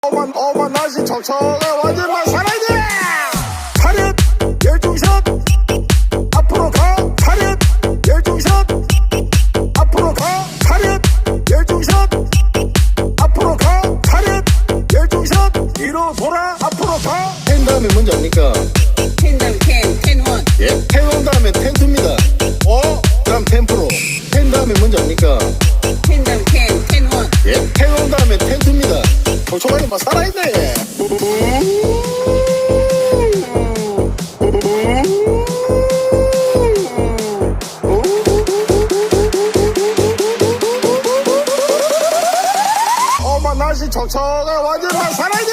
오만 날씨 척척해 완전만 살아야 돼. 차렷 열중샷 앞으로 가. 차렷 열중샷 앞으로 가. 차렷 열중샷 앞으로 가. 차렷 열중샷 뒤로 돌아 앞으로 가. 텐 다음에 뭔지 압니까? 텐 다음에 텐원. 예? 텐 다음에 텐투입니다. 그럼 텐프로. 텐 다음에 뭔지 압니까? 텐 다음에 텐원. 예? 텐 다음에 텐투입니다. 척척하게 막 살아야 돼. 오만 날씨 척척해 완전만 살아야 돼.